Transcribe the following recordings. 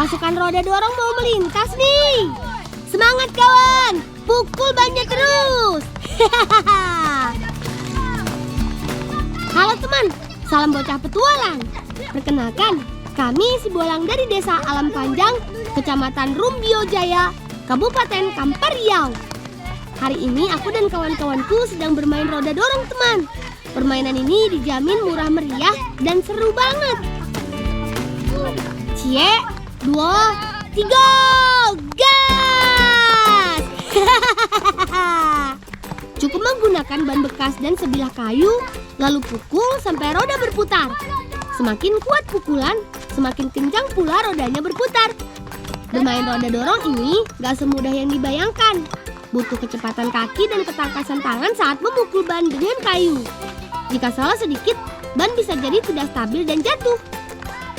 Pasukan roda dorong mau melintas nih. Semangat kawan, pukul bannya terus. Halo teman, salam bocah petualang. Perkenalkan, kami si Bolang dari Desa Alam Panjang, Kecamatan Rumbio Jaya, Kabupaten Kampar Riau. Hari ini aku dan kawan-kawanku sedang bermain roda dorong teman. Permainan ini dijamin murah meriah dan seru banget. Cie, 2, 3, gas! Cukup menggunakan ban bekas dan sebilah kayu, lalu pukul sampai roda berputar. Semakin kuat pukulan, semakin kencang pula rodanya berputar. Bermain roda dorong ini gak semudah yang dibayangkan. Butuh kecepatan kaki dan ketangkasan tangan saat memukul ban dengan kayu. Jika salah sedikit, ban bisa jadi tidak stabil dan jatuh.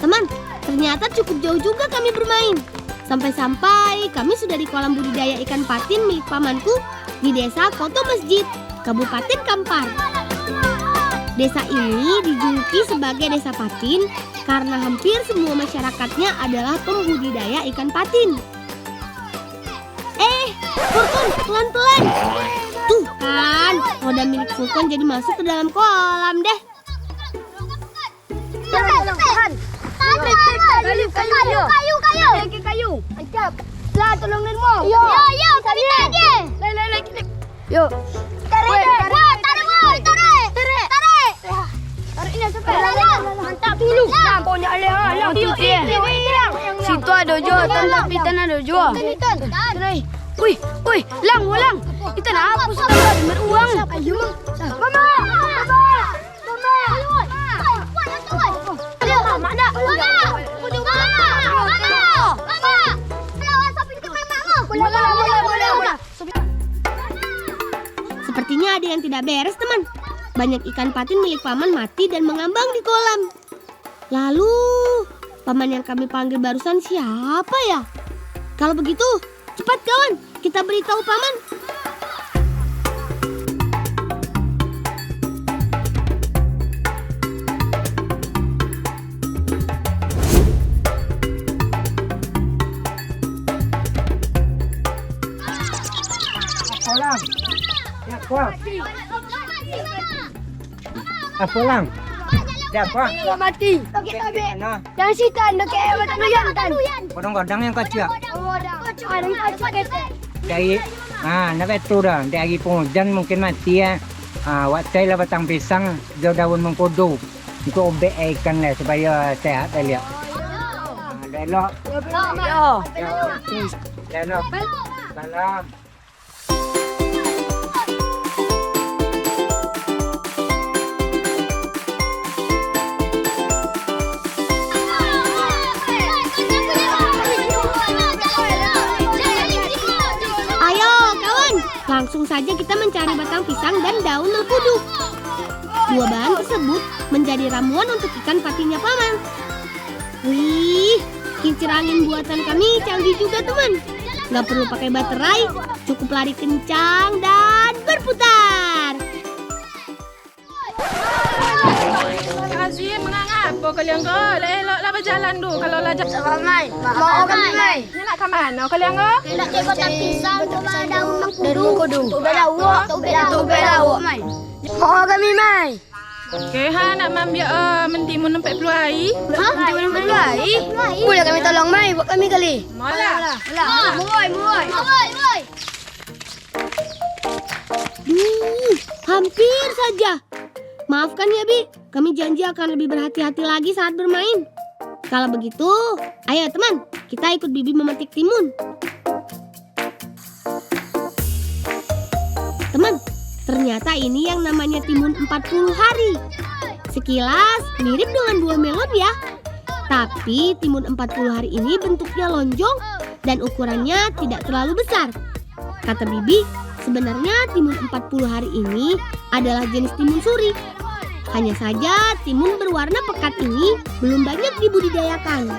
Teman, ternyata cukup jauh juga kami bermain. Sampai-sampai kami sudah di kolam budidaya ikan patin milik pamanku di Desa Koto Masjid, Kabupaten Kampar. Desa ini dijuluki sebagai desa patin karena hampir semua masyarakatnya adalah pembudidaya ikan patin. Furkon, pelan-pelan. Tuh kan, roda milik Furkon jadi masuk ke dalam kolam deh. Kayu. Ancap. Lah, tolong Nirmo. Yo, kami tadi. Yuk. Tarik. Ini sampai. Mantap dulu. Nampaknya alang. Situ ada jual, tapi tanah ada jual. Tarik. Wih, lang. Kita nak apa sudah dengar uang. Ayo, Mama. Sepertinya ada yang tidak beres, teman. Banyak ikan patin milik paman mati dan mengambang di kolam. Lalu, paman yang kami panggil barusan siapa ya? Kalau begitu, cepat kawan, kita beritahu paman. Bolang. Ya, kuat. Bolang. Ya, kuat. Mati. Dan sitan dekat batuyan tan. Godang-godang yang kecil. Ada yang kecil. Dari, nak betul dah. Dari penghujan mungkin mati ya. Waktu lah batang pisang, daun mengkudu. Itu obek ikan lah supaya sehat dia. Belok. Belok. Salam. Langsung saja kita mencari batang pisang dan daun mengkudu. Dua bahan tersebut menjadi ramuan untuk ikan patinnya paman. Wih, kincir angin buatan kami canggih juga teman. Gak perlu pakai baterai, cukup lari kencang dan berputar. Azim mengapa kalian ke? Eloklah berjalan dulu kalau lajak Sama Mai. Mau kami Mai. ni nak ke mana kalian ke? Nak cek batang pisang coba daun mengkudu. Tu bela Mai. Mau kami Mai. Okey, nak ambil mentimun nempat peluang air. Mentimun air. Boleh kami tolong Mai buat kami kali. Malah. Muai. Hampir saja. Maafkan ya Bi, kami janji akan lebih berhati-hati lagi saat bermain. Kalau begitu, ayo teman, kita ikut Bibi memetik timun. Teman, ternyata ini yang namanya timun 40 hari. Sekilas mirip dengan buah melon ya. Tapi timun 40 hari ini bentuknya lonjong dan ukurannya tidak terlalu besar. Kata Bibi, sebenarnya timun 40 hari ini adalah jenis timun suri. Hanya saja timun berwarna pekat ini belum banyak dibudidayakan.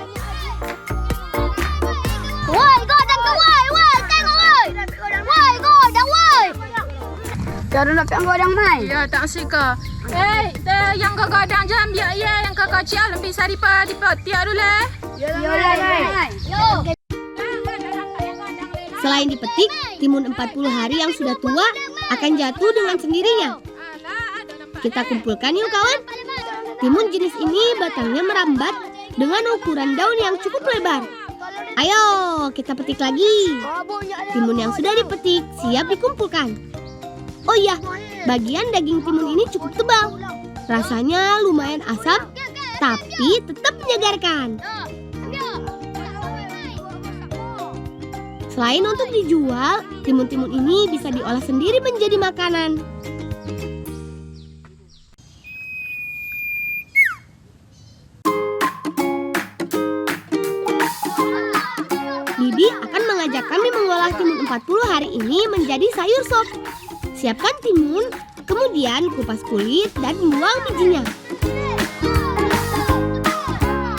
Woi, godang ke woi, tengok woi. Woi, godang woi. Jangan nak godang Mai. Ya, tak suka. yang gagadang jam biar ya, yang kakak cia lebih saripa di petiak dulu. Selain dipetik, timun 40 hari yang sudah tua akan jatuh dengan sendirinya. Kita kumpulkan yuk kawan. Timun jenis ini batangnya merambat dengan ukuran daun yang cukup lebar. Ayo kita petik lagi. Timun yang sudah dipetik siap dikumpulkan. Oh iya, bagian daging timun ini cukup tebal. Rasanya lumayan asam, tapi tetap menyegarkan. Selain untuk dijual, timun-timun ini bisa diolah sendiri menjadi makanan. Bibi akan mengajak kami mengolah timun 40 hari ini menjadi sayur sop. Siapkan timun, kemudian kupas kulit dan buang bijinya.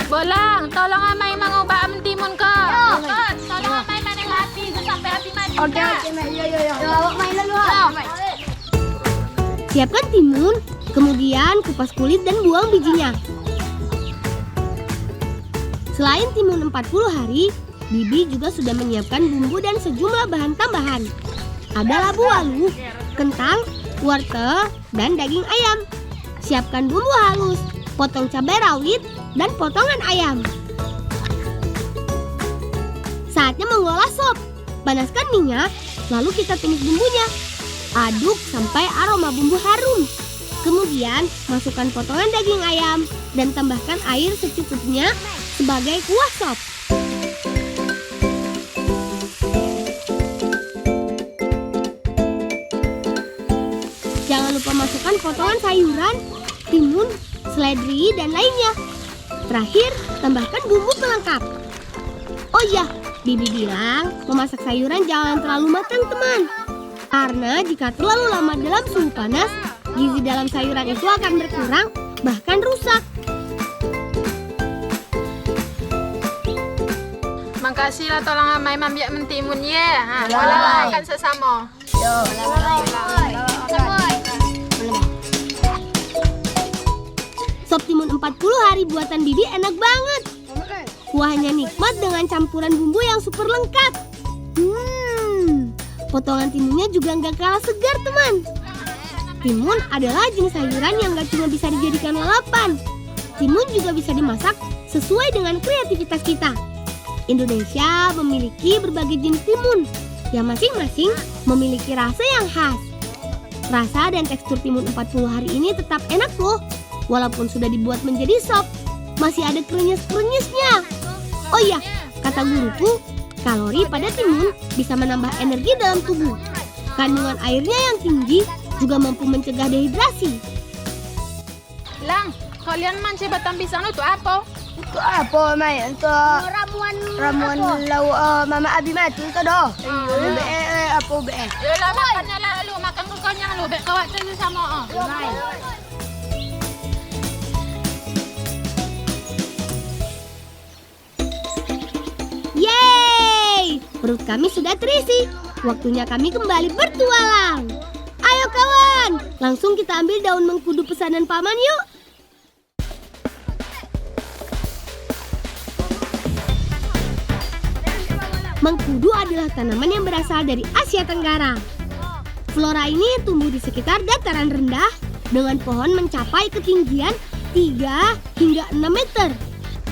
Bolang, tolong amai mengubah timun kau. Tolong amai maning hati sampai hati mati. Oke, awak main lalu. Siapkan timun, kemudian kupas kulit dan buang bijinya. Selain timun 40 hari, Bibi juga sudah menyiapkan bumbu dan sejumlah bahan tambahan. Ada labu walu, kentang, wortel, dan daging ayam. Siapkan bumbu halus, potong cabai rawit, dan potongan ayam. Saatnya mengolah sop. Panaskan minyak, lalu kita tumis bumbunya. Aduk sampai aroma bumbu harum. Kemudian masukkan potongan daging ayam dan tambahkan air secukupnya sebagai kuah sop. Jangan lupa masukkan potongan sayuran, timun, seledri, dan lainnya. Terakhir, tambahkan bumbu pelengkap. Oh iya, Bibi bilang memasak sayuran jangan terlalu matang teman. Karena jika terlalu lama dalam suhu panas, gizi dalam sayuran itu akan berkurang, bahkan rusak. Makasih lah tolong amai mambiak mentimun ya. Walau akan sesama. Sop timun 40 hari buatan Bibi enak banget. Kuahnya nikmat dengan campuran bumbu yang super lengkap. Potongan timunnya juga nggak kalah segar teman. Timun adalah jenis sayuran yang nggak cuma bisa dijadikan lalapan. Timun juga bisa dimasak sesuai dengan kreativitas kita. Indonesia memiliki berbagai jenis timun yang masing-masing memiliki rasa yang khas. Rasa dan tekstur timun 40 hari ini tetap enak loh. Walaupun sudah dibuat menjadi sop, masih ada krenyes-krenyesnya. Oh iya, kata guruku, kalori pada timun bisa menambah energi dalam tubuh. Kandungan airnya yang tinggi juga mampu mencegah dehidrasi. Lang, kalian mancing batang pisang itu apa? Untuk apa, Mai? Untuk ramuan lauk Mama Abi mati itu dah. Apa be? Yalah makannya lalu, makan kekonyang lu, bek kawat tu sama. Yeay! Perut kami sudah terisi. Waktunya kami kembali bertualang. Ayo kawan, langsung kita ambil daun mengkudu pesanan paman yuk. Mengkudu adalah tanaman yang berasal dari Asia Tenggara. Flora ini tumbuh di sekitar dataran rendah dengan pohon mencapai ketinggian 3 hingga 6 meter.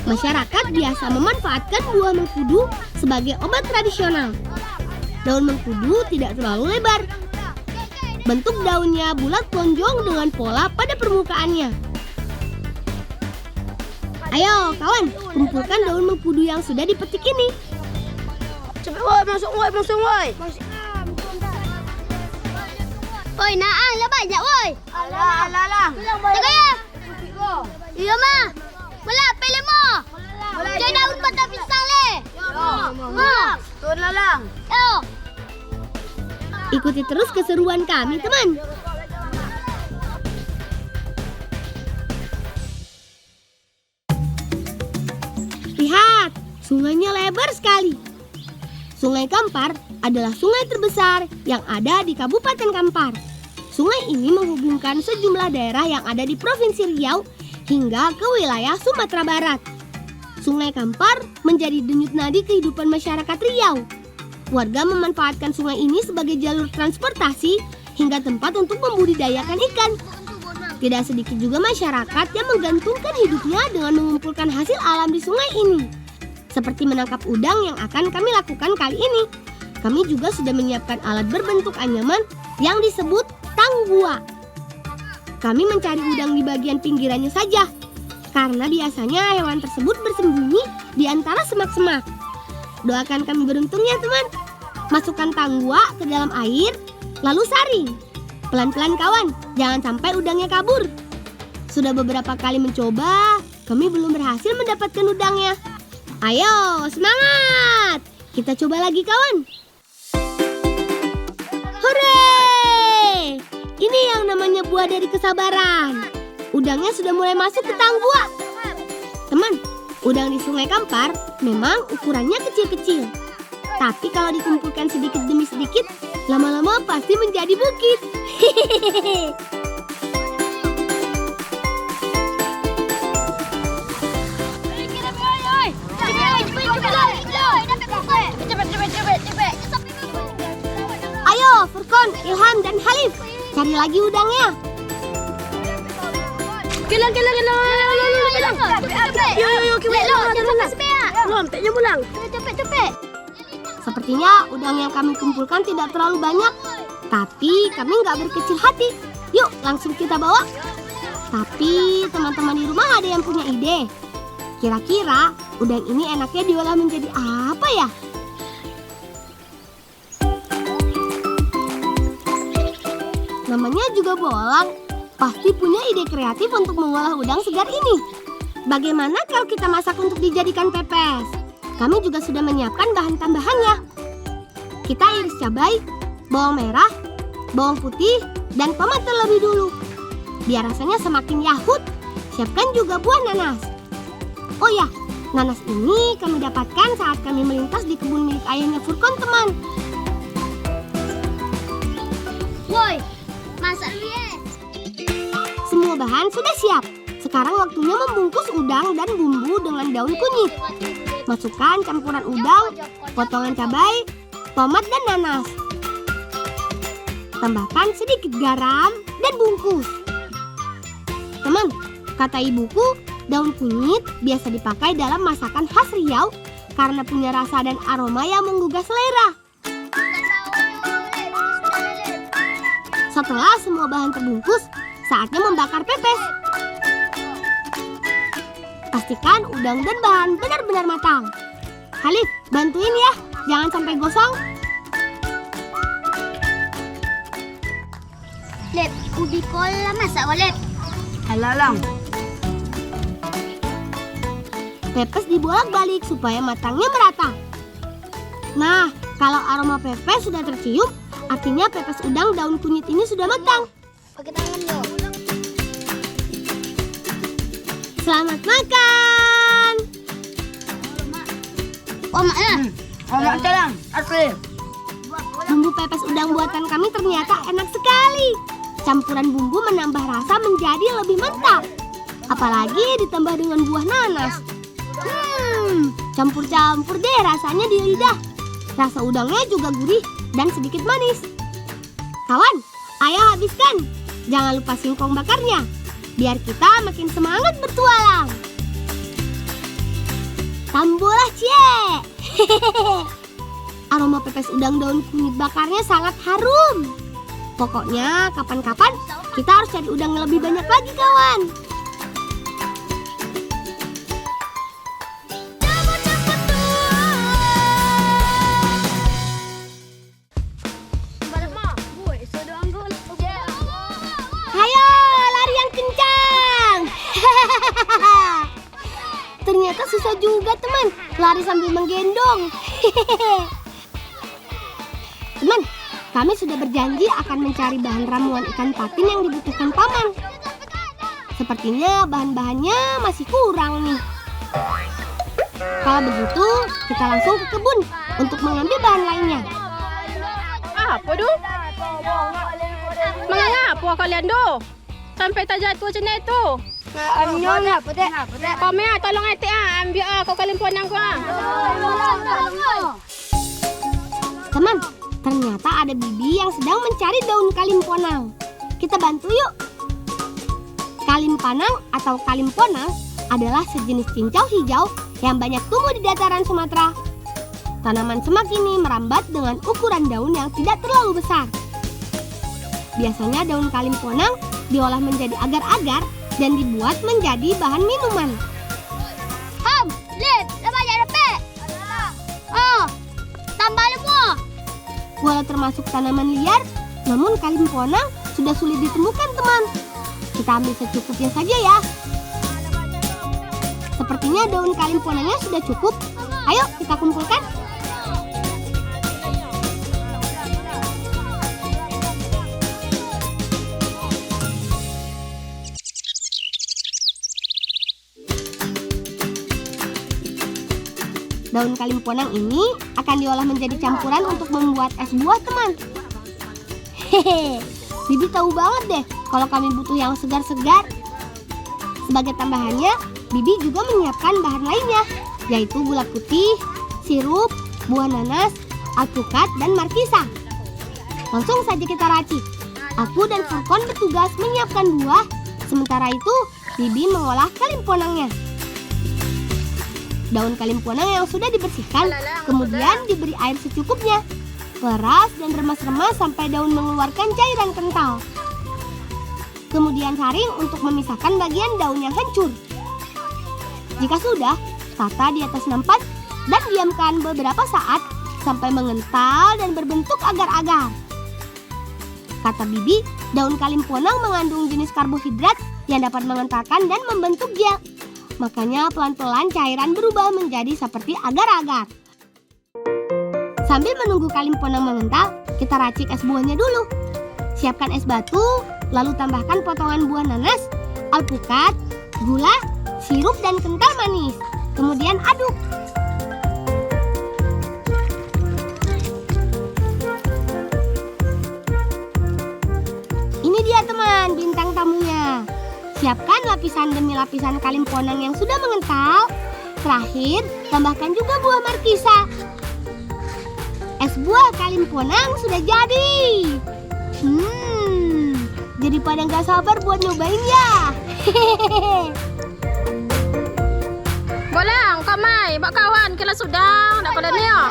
Masyarakat biasa memanfaatkan buah mengkudu sebagai obat tradisional. Daun mengkudu tidak terlalu lebar. Bentuk daunnya bulat lonjong dengan pola pada permukaannya. Ayo kawan, kumpulkan daun mengkudu yang sudah dipetik ini. Cepat woi, masuk woi. Woi, naang lah banyak woi. Alah. Tengok ya. Iya mah. Mula pilih mo. Jangan daun batang pisang le. Turun lalang. Yo. Ikuti terus keseruan kami teman. Lihat, sungainya lebar sekali. Sungai Kampar adalah sungai terbesar yang ada di Kabupaten Kampar. Sungai ini menghubungkan sejumlah daerah yang ada di Provinsi Riau hingga ke wilayah Sumatera Barat. Sungai Kampar menjadi denyut nadi kehidupan masyarakat Riau. Warga memanfaatkan sungai ini sebagai jalur transportasi hingga tempat untuk membudidayakan ikan. Tidak sedikit juga masyarakat yang menggantungkan hidupnya dengan mengumpulkan hasil alam di sungai ini. Seperti menangkap udang yang akan kami lakukan kali ini. Kami juga sudah menyiapkan alat berbentuk anyaman yang disebut tanggua. Kami mencari udang di bagian pinggirannya saja, karena biasanya hewan tersebut bersembunyi di antara semak-semak. Doakan kami beruntung ya teman. Masukkan tanggua ke dalam air, lalu saring. Pelan-pelan kawan, jangan sampai udangnya kabur. Sudah beberapa kali mencoba, kami belum berhasil mendapatkan udangnya. Ayo, semangat! Kita coba lagi kawan. Hore! Ini yang namanya buah dari kesabaran. Udangnya sudah mulai masuk ke tanggua. Teman, udang di Sungai Kampar memang ukurannya kecil-kecil. Tapi kalau dikumpulkan sedikit demi sedikit, lama-lama pasti menjadi bukit. Ayo, Furkon, Ilham, dan Halif, cari lagi udangnya. Kilang. Yuk, pulang. Cepet. Sepertinya udang yang kami kumpulkan tidak terlalu banyak. Tapi kami nggak berkecil hati. Yuk, langsung kita bawa. Tapi teman-teman di rumah ada yang punya ide. Kira-kira udang ini enaknya diolah menjadi apa ya? Namanya juga bolang. Pasti punya ide kreatif untuk mengolah udang segar ini. Bagaimana kalau kita masak untuk dijadikan pepes? Kami juga sudah menyiapkan bahan tambahannya. Kita iris cabai, bawang merah, bawang putih, dan tomat terlebih dulu. Biar rasanya semakin yahut, siapkan juga buah nanas. Oh ya, nanas ini kami dapatkan saat kami melintas di kebun milik ayahnya Furkon, teman. Woi, masak lihat. Semua bahan sudah siap. Sekarang waktunya membungkus udang dan bumbu dengan daun kunyit. Masukkan campuran udang, potongan cabai, tomat, dan nanas. Tambahkan sedikit garam dan bungkus. Teman, kata ibuku, daun kunyit biasa dipakai dalam masakan khas Riau karena punya rasa dan aroma yang menggugah selera. Setelah semua bahan terbungkus, saatnya membakar pepes. Pastikan udang dan bahan benar-benar matang. Halif, bantuin ya, jangan sampai gosong. Lep, ubi kola masak walep. Halalang. Pepes dibolak-balik supaya matangnya merata. Nah, kalau aroma pepes sudah tercium, artinya pepes udang daun kunyit ini sudah matang. Pakai tangan dong. Selamat makan! Maknya. Mak jalan, asli. Bumbu pepes udang buatan kami ternyata enak sekali. Campuran bumbu menambah rasa menjadi lebih mantap. Apalagi ditambah dengan buah nanas. Campur-campur deh rasanya di lidah. Rasa udangnya juga gurih dan sedikit manis. Kawan, ayo habiskan. Jangan lupa singkong bakarnya. Biar kita makin semangat bertualang. Tambolah cie. Aroma pepes udang daun kunyit bakarnya sangat harum. Pokoknya kapan-kapan kita harus cari udang yang lebih banyak lagi kawan. Hayo lari yang kencang. Ternyata susah juga teman, lari sambil menggendong. Teman, kami sudah berjanji akan mencari bahan ramuan ikan patin yang dibutuhkan paman. Sepertinya bahan-bahannya masih kurang nih. Kalau begitu, kita langsung ke kebun untuk mengambil bahan lainnya. Apa dulu? Mengapa bawah kalian tu. Sampai tak jatuh macam ni tu. Amnya putih. Kau Mia, tolong etik ambil kau kalian ponang kau Teman, ternyata ada Bibi yang sedang mencari daun kalimponang. Kita bantu yuk. Kalimpanang atau kalimponang adalah sejenis cincau hijau yang banyak tumbuh di dataran Sumatera. Tanaman semak ini merambat dengan ukuran daun yang tidak terlalu besar. Biasanya daun kalimponang diolah menjadi agar-agar dan dibuat menjadi bahan minuman. Lihat, dah banyak dapat. Tambah semua. Walau termasuk tanaman liar, namun kalimponang sudah sulit ditemukan, teman. Kita ambil secukupnya saja ya. Sepertinya daun kalimponangnya sudah cukup. Ayo kita kumpulkan. Daun kalimponang ini akan diolah menjadi campuran untuk membuat es buah, teman. Hehe, Bibi tahu banget deh kalau kami butuh yang segar-segar. Sebagai tambahannya, Bibi juga menyiapkan bahan lainnya, yaitu gula putih, sirup, buah nanas, alpukat, dan markisa. Langsung saja kita racik. Aku dan Furkon bertugas menyiapkan buah, sementara itu Bibi mengolah kalimponangnya. Daun kalimponang yang sudah dibersihkan kemudian diberi air secukupnya. Peras dan remas-remas sampai daun mengeluarkan cairan kental. Kemudian saring untuk memisahkan bagian daun yang hancur. Jika sudah, tata di atas nampan dan diamkan beberapa saat sampai mengental dan berbentuk agar-agar. Kata Bibi, daun kalimponang mengandung jenis karbohidrat yang dapat mengentalkan dan membentuk gel. Makanya pelan-pelan cairan berubah menjadi seperti agar-agar. Sambil menunggu kalimponang mengental, kita racik es buahnya dulu. Siapkan es batu, lalu tambahkan potongan buah nanas, alpukat, gula, sirup, dan kental manis. Kemudian aduk. Ini dia teman, bintang tamunya. Siapkan lapisan demi lapisan kalimponang yang sudah mengental. Terakhir, tambahkan juga buah markisa. Es buah kalimponang sudah jadi. Jadi pada nggak sabar buat nyobain ya. Bolang, kau Mai, bak kawan kita sudah. Dah pada ni ah.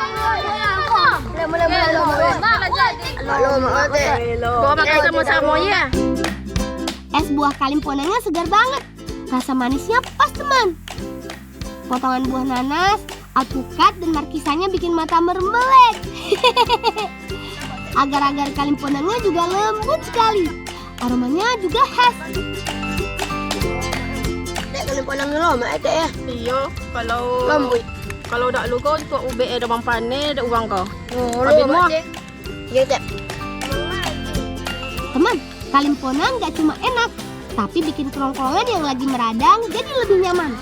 Bawa makan sama-sama ya. Es buah kalimponangnya segar banget. Rasa manisnya pas, teman. Potongan buah nanas, alpukat, dan markisanya bikin mata mermelek. Agar-agar kalimponangnya juga lembut sekali. Aromanya juga khas. Kalimponang lo, mak ada ya. Iya, kalau Lembut. kalau dak lu kau tu ube ada bang pane, ada uang kau. Habis mu. Ya tak. Teman, kalimponang gak cuma enak, tapi bikin kerongkongan yang lagi meradang jadi lebih nyaman.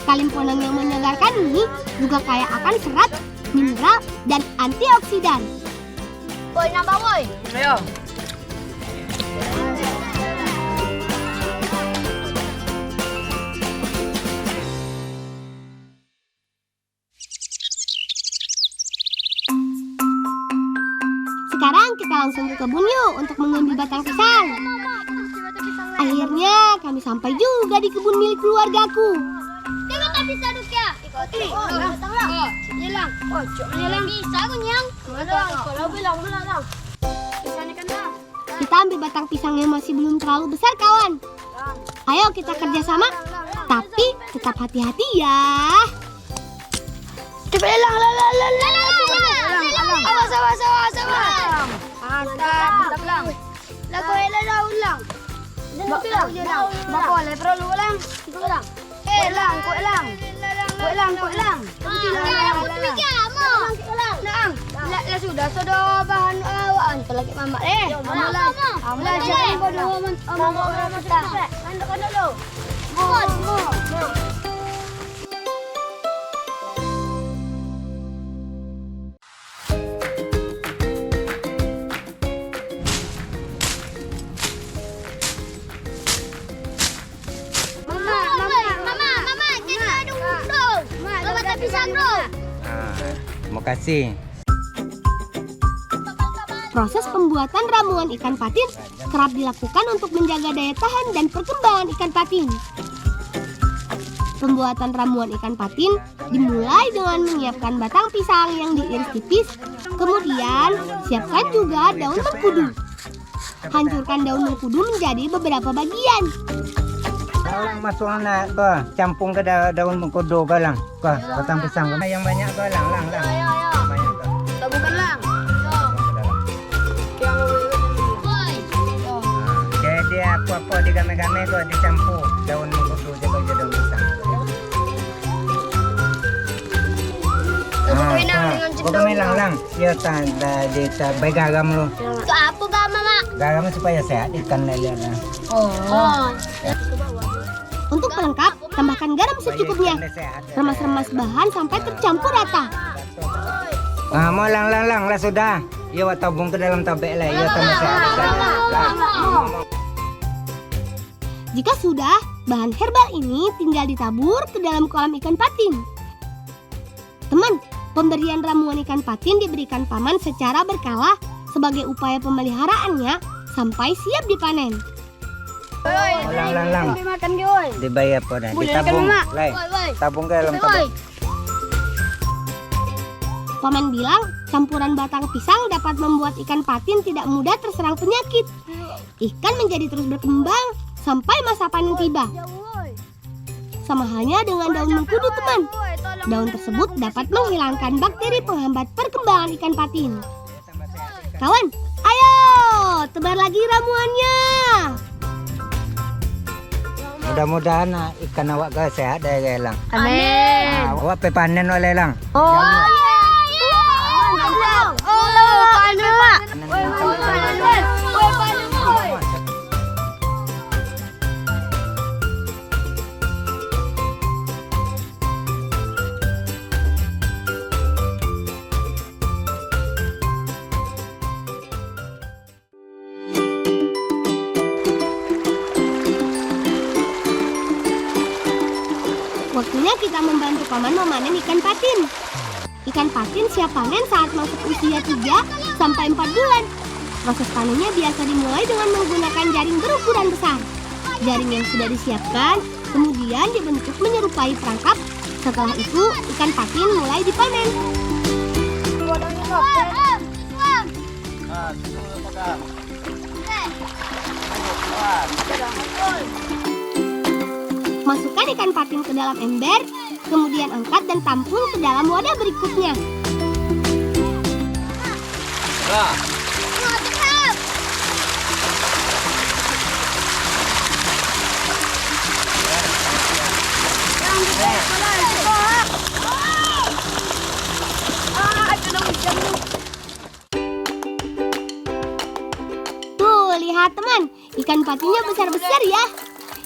Kalimponang yang menyegarkan ini juga kaya akan serat, mineral, dan antioksidan. Boy, nambah boy. Ayo. Sekarang kita langsung ke kebun yuk untuk mengambil batang pisang. Akhirnya kami sampai juga di kebun milik keluargaku. Tengok tak bisa duk ya. Ikuti. Datanglah. Nyelang. Oh, cok nyelang. Bisa aku nyang. Kalau bilang. Bisa ni kan dah. Kita ambil batang pisang yang masih belum terlalu besar, kawan. Ayo kita kerjasama, tapi tetap hati-hati ya. Cepat elang. Awas. Mantap. Lagu elang ulang. Bapa le perlu ulang. Elang. La sudah bahan awaan lagi mama ulang. Jangan bodoh omong kita. Mandok dulu. Mo. kasih. Proses pembuatan ramuan ikan patin kerap dilakukan untuk menjaga daya tahan dan perkembangan ikan patin. Pembuatan ramuan ikan patin dimulai dengan menyiapkan batang pisang yang diiris tipis. Kemudian, siapkan juga daun mengkudu. Hancurkan daun mengkudu menjadi beberapa bagian. Kalau masuk anak ke campur ke daun mengkudu ke lang. Ke batang pisang ke. Yang banyak ke lang. Banyak ke. Tabukan lang. Jadi apa-apa digame-game ke dicampur daun mengkudu jaga daun pisang. Pokoknya lang. Ya tanda dita baik garam lu. Itu apa gak, Mama? Garam supaya sehat ikan lele. Untuk pelengkap, tambahkan garam secukupnya. Remas-remas bahan sampai tercampur rata. Mau lang lah sudah. Ya wak tabung ke dalam tabek lah. Ya tambah sehat. Jika sudah, bahan herbal ini tinggal ditabur ke dalam kolam ikan patin. Teman, pemberian ramuan ikan patin diberikan paman secara berkala sebagai upaya pemeliharaannya sampai siap dipanen. Lang. Makan gue. Dibayar apa dah? Ditabung. Lai. Tabung ke dalam tabek. Paman bilang campuran batang pisang dapat membuat ikan patin tidak mudah terserang penyakit. Ikan menjadi terus berkembang sampai masa panen tiba. Sama halnya dengan daun mengkudu, teman. Daun tersebut dapat menghilangkan bakteri penghambat perkembangan ikan patin. Kawan, ayo tebar lagi ramuannya. Mudah-mudahan ikan awak ke sehat deh lang. Amin. Awak pe panen oleh lang. Panen, Mak. Waktunya kita membantu paman memanen ikan patin. Ikan patin siap panen saat masuk usia 3 sampai 4 bulan. Proses panennya biasa dimulai dengan menggunakan jaring berukuran besar. Jaring yang sudah disiapkan kemudian dibentuk menyerupai perangkap. Setelah itu, ikan patin mulai dipanen. Masukkan ikan patin ke dalam ember, kemudian angkat dan tampung ke dalam wadah berikutnya. Tuh, lihat teman, ikan patinnya besar-besar ya.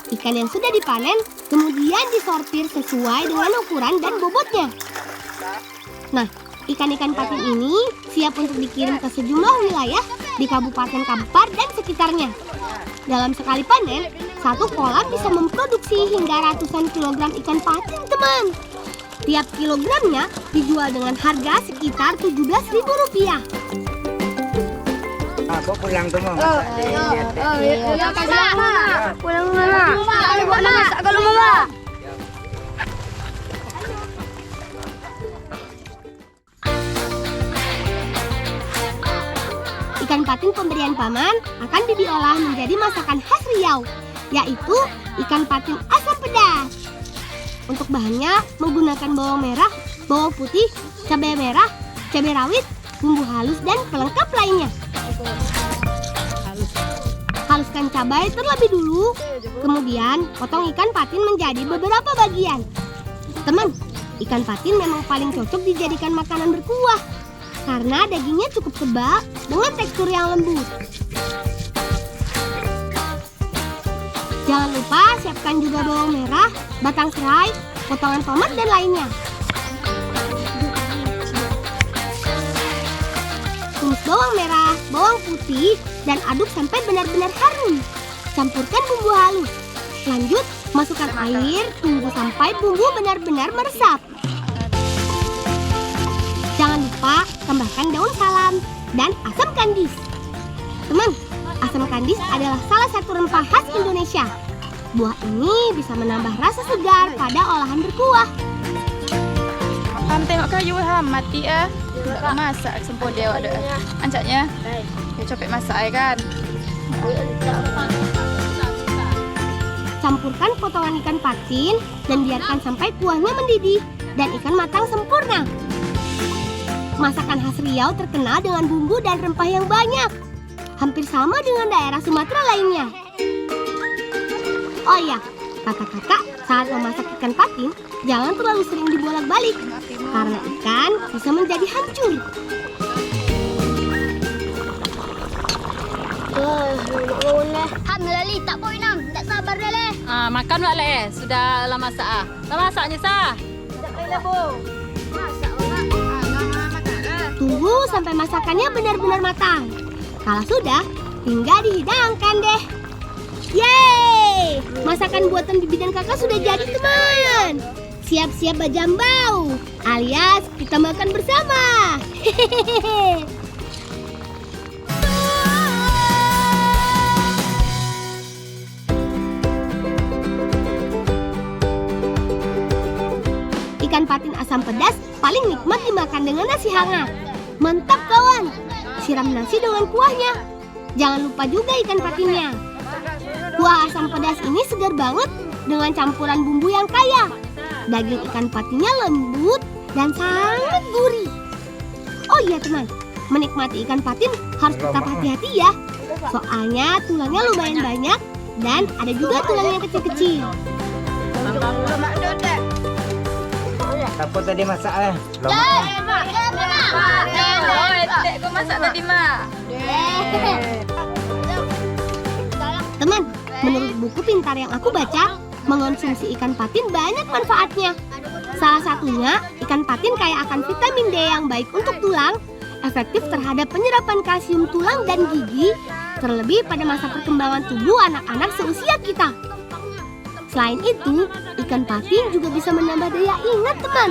Ikan yang sudah dipanen kemudian disortir sesuai dengan ukuran dan bobotnya. Nah, ikan-ikan patin ini siap untuk dikirim ke sejumlah wilayah di Kabupaten Kampar dan sekitarnya. Dalam sekali panen, satu kolam bisa memproduksi hingga ratusan kilogram ikan patin, teman. Tiap kilogramnya dijual dengan harga sekitar Rp17.000. Aku pulang tuh mau. Pulang Mama. Mana masak kalau Mama? Ikan patin pemberian paman akan diolah menjadi masakan khas Riau, yaitu ikan patin asam pedas. Untuk bahannya menggunakan bawang merah, bawang putih, cabai merah, cabai rawit, bumbu halus dan pelengkap lainnya. Haluskan cabai terlebih dulu, kemudian potong ikan patin menjadi beberapa bagian. Teman, ikan patin memang paling cocok dijadikan makanan berkuah karena dagingnya cukup tebal dengan tekstur yang lembut. Jangan lupa siapkan juga bawang merah, batang serai, potongan tomat dan lainnya. Tumis bawang merah, bawang putih, dan aduk sampai benar-benar harum. Campurkan bumbu halus. Lanjut, masukkan air, tunggu sampai bumbu benar-benar meresap. Jangan lupa tambahkan daun salam dan asam kandis. Teman, asam kandis adalah salah satu rempah khas Indonesia. Buah ini bisa menambah rasa segar pada olahan berkuah. Ham tengok kayu ham mati tak masak sempur dia awak dah. Ancaknya. Dia copek masak kan. Campurkan potongan ikan patin dan biarkan sampai kuahnya mendidih dan ikan matang sempurna. Masakan khas Riau terkenal dengan bumbu dan rempah yang banyak. Hampir sama dengan daerah Sumatera lainnya. Oh iya, kakak-kakak saat memasak ikan patin, jangan terlalu sering dibolak-balik, karena ikan bisa menjadi hancur. Ham lali tak poin nam, tak sabar dah leh. Makan wak leh. Sudah lah masak Tak masaknya sah. Tak payah bo. Masak orang. Tunggu sampai masakannya benar-benar matang. Kalau sudah, tinggal dihidangkan deh. Yeay! Masakan buatan bibi dan kakak sudah jadi, teman. Siap-siap bajambau, alias kita makan bersama. Hehehe. Ikan patin asam pedas paling nikmat dimakan dengan nasi hangat. Mantap kawan, siram nasi dengan kuahnya. Jangan lupa juga ikan patinnya. Kuah asam pedas ini segar banget dengan campuran bumbu yang kaya. Daging ikan patinnya lembut dan sangat gurih. Oh iya teman, menikmati ikan patin harus tetap hati-hati ya. Soalnya tulangnya lumayan banyak dan ada juga tulang yang kecil-kecil. Apa tadi masak lah? Dek, kau masak tadi mah. Teman, menurut buku pintar yang aku baca, mengonsumsi ikan patin banyak manfaatnya. Salah satunya, ikan patin kaya akan vitamin D yang baik untuk tulang, efektif terhadap penyerapan kalsium tulang dan gigi, terlebih pada masa perkembangan tubuh anak-anak seusia kita. Selain itu, ikan patin juga bisa menambah daya ingat, teman.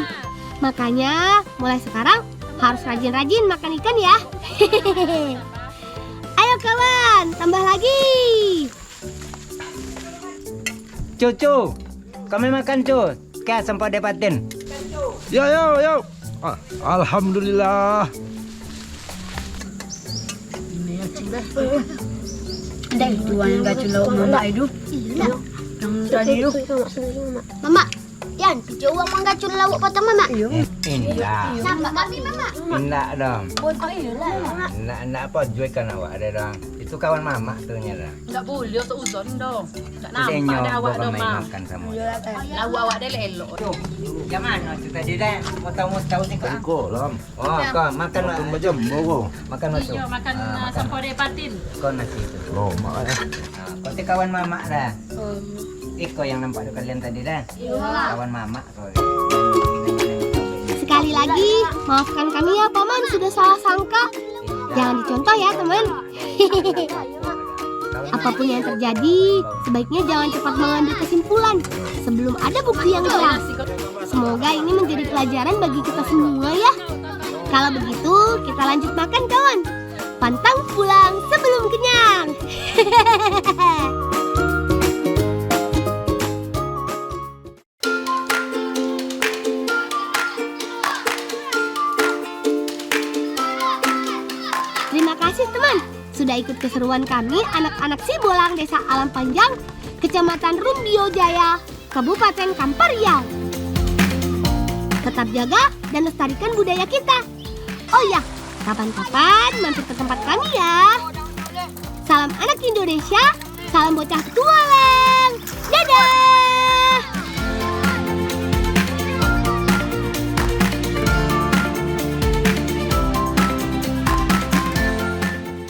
Makanya, mulai sekarang harus rajin-rajin makan ikan ya. Ayo kawan, tambah lagi. Cucu, kami makan cu. Kaya sempat dapatin. Yo. Alhamdulillah. Ada tuan yang gacung lauk mama itu. Iya. Yang tadi itu. Mama, Yan, jauh orang gacung lauk patah mama. Indah. Nampak kami mama. Indah dong. Oh iyalah. Indah apa juikan awak ada dong. Itu kawan mama tuh dah. Tak boleh tak uzon dong. Tak Dia nampak dah nyok awak bawa dah main mah. makan sama. Lauk awak dah elok. Jam mana tu tadi dah? Mau tahu ni kau? Kok lah. Oh, kau makan Macam bawa. makan masuk. Iya, makan sampah dek patin. Kau nasi tu. Oh, mak ya. Kau tu kawan mama dah. Kau yang nampak tu kalian tadi dah. Kawan mama kau. Sekali lagi, maafkan kami ya paman, sudah salah sangka. Jangan dicontoh ya teman. Apapun yang terjadi, sebaiknya jangan cepat mengambil kesimpulan sebelum ada bukti yang jelas. Semoga ini menjadi pelajaran bagi kita semua ya. Kalau begitu, kita lanjut makan kawan. Pantang pulang sebelum kenyang. Terima kasih teman, sudah ikut keseruan kami anak-anak Sibolang Desa Alam Panjang, Kecamatan Rumbio Jaya, Kabupaten Kampar Riau. Tetap jaga dan lestarikan budaya kita. Oh ya, kapan-kapan mampir ke tempat kami ya. Salam anak Indonesia, salam bocah tua.